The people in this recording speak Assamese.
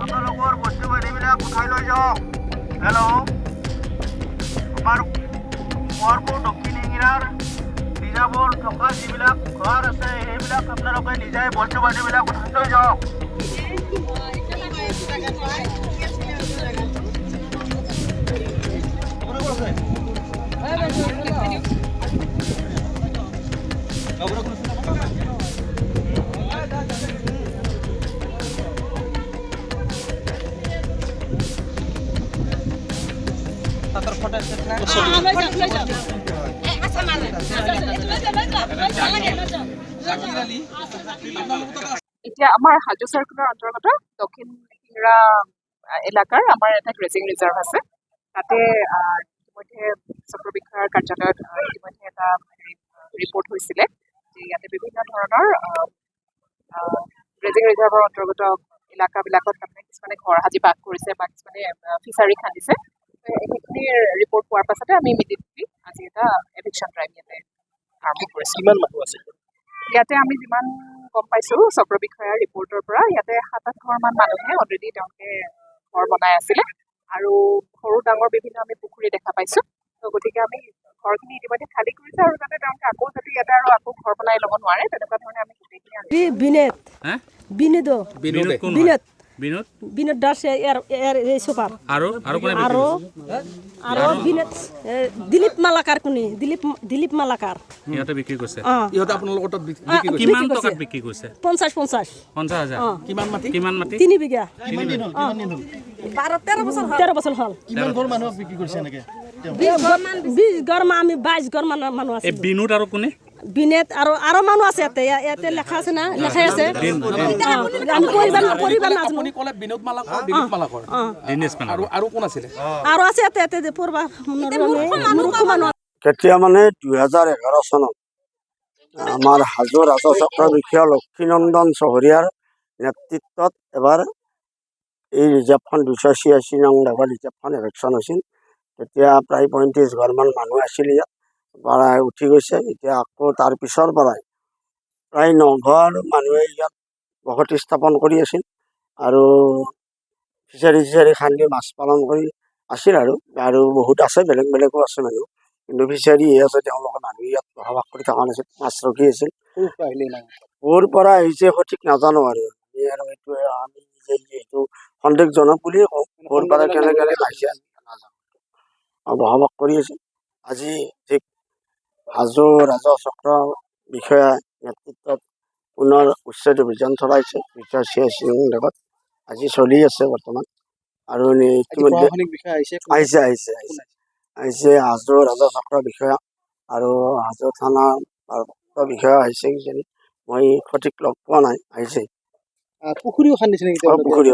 আপোনালোকৰ বস্তু বাহিনীবিলাক উঠাই লৈ যাওক। হেল্ল', আমাৰ কোঁৱৰপুৰ দক্ষিণ ইংৰাৰ নিজাবৰ থকা যিবিলাক ঘৰ আছে সেইবিলাক আপোনালোকে নিজে বস্তু বাহিনীবিলাক উঠাই লৈ যাওক। এতিয়া আমাৰ হাজো চাৰ্কুলৰ অন্তৰ্গত দক্ষিণ সিংৰা এলেকাৰ আমাৰ এটা গ্ৰেজিং ৰিজাৰ্ভ আছে। তাতে ইতিমধ্যে চক্ৰ বিষয়াৰ কাৰ্যালয়ত ইতিমধ্যে এটা ৰিপৰ্ট হৈছিলে যে ইয়াতে বিভিন্ন ধৰণৰ গ্ৰেজিং ৰিজাৰ্ভৰ অন্তৰ্গত এলেকাবিলাকত তাৰমানে কিছুমানে ঘৰ সাজি বাস কৰিছে বা কিছুমানে ফিচাৰী খান্দিছে। সেইখিনিৰ ৰিপৰ্ট পোৱাৰ পাছতে আমি ইমিডিয়েটলি আজি এটা এভিকশ্যন ড্ৰাইভ ইয়াতে আৰম্ভ কৰিছোঁ। কিমান মানুহ আছে? ইয়াতে আমি যিমান গম পাইছোঁ চক্ৰ বিষয়াৰ ৰিপৰ্টৰ পৰা ইয়াতে 7-8 ঘৰমান মানুহে অলৰেডি তেওঁলোকে ঘৰ বনাই আছিলে আৰু সৰু ডাঙৰ বিভিন্ন আমি পুখুৰী দেখা পাইছোঁ। ত' গতিকে আমি ঘৰখিনি ইতিমধ্যে খালী কৰিছে আৰু যাতে তেওঁলোকে আকৌ যদি ইয়াতে আৰু আকৌ ঘৰ বনাই ল'ব নোৱাৰে তেনেকুৱা ধৰণে আমি গোটেইখিনি বিনোদ দাস এই সুপাৰ আৰু দিলীপ মালাকাৰ কোনি দিলীপ মালাকাৰ ইহঁতে বিক্ৰী কৰিছে। ইহঁতে আপোনালোকৰ তাত কিমান টকাত বিক্ৰী কৰিছে? 50,000 কিমান মাটি? 3 বিঘা। 13 বছৰ হ'ল। কিমান ঘৰ মানুহক বিক্ৰী কৰিছে এনেকে? 20 ঘৰ আমি 22 ঘৰ মানুহ আছে। এই বিনোদ আৰু কোনে? বিনেত আৰু মানুহ আছে ইয়াতে লেখা আছে না লেখাই আছে। আমি পৰিবাৰ নাজানো। আপুনি ক'লে বিনোদ মালাকৰ, দিলীপ মালাকৰ আৰু কোন আছিলে? আৰু আছে ইয়াতে পৰিবাৰ মূৰ্খ মানুহ। কেতিয়া মানে 2011 চনত আমাৰ হাজো ৰাজহ চক্ৰ বিষয়া লক্ষীনন্দন চহৰীয়াৰ নেতৃত্বত এবাৰ এই ৰিজাৰ্ভখন 286 নং লেভেল ৰিজাৰ্ভখন ইলেকশ্যন হৈছিল। তেতিয়া প্ৰায় 35 ঘৰমান মানুহ আছিল ইয়াত, পৰাই উঠি গৈছে। এতিয়া আকৌ তাৰ পিছৰ পৰাই প্ৰায় 9 ঘৰ মানুহে ইয়াত বসতি স্থাপন কৰি আছিল আৰু ফিচাৰী খান্দি মাছ পালন কৰি আছিল আৰু বহুত আছে, বেলেগ বেলেগো আছে মানুহ, কিন্তু ফিচাৰীহে আছে। তেওঁলোকে মানুহ ইয়াত বসবাস কৰি থকা নাছিল, মাছ ৰখি আছিল। ক'ৰ পৰা আহিছে সঠিক নাজানো আৰু এইটো আমি যিহেতু সন্দেহজনক বুলিয়ে কওঁ। ক'ৰ পৰা কেনেকৈ আহিছে নাজানো আৰু বসবাস কৰি আছিল। আজি ঠিক হাজো ৰাজহ চক্ৰ বিষয়া নেতৃত্বত পুনৰ উচ্ছেদ অভিযান চলাইছে 286 নং লেভেলত। আজি চলি আছে বৰ্তমান আৰু ইতিমধ্যে আহিছে হাজো ৰাজহ চক্ৰ বিষয়া আৰু হাজো থানাৰ বিষয়া আহিছে কিজানি, মই সঠিক লগ পোৱা নাই। আহিছে পুখুৰীও খান্দিছে নেকি? পুখুৰী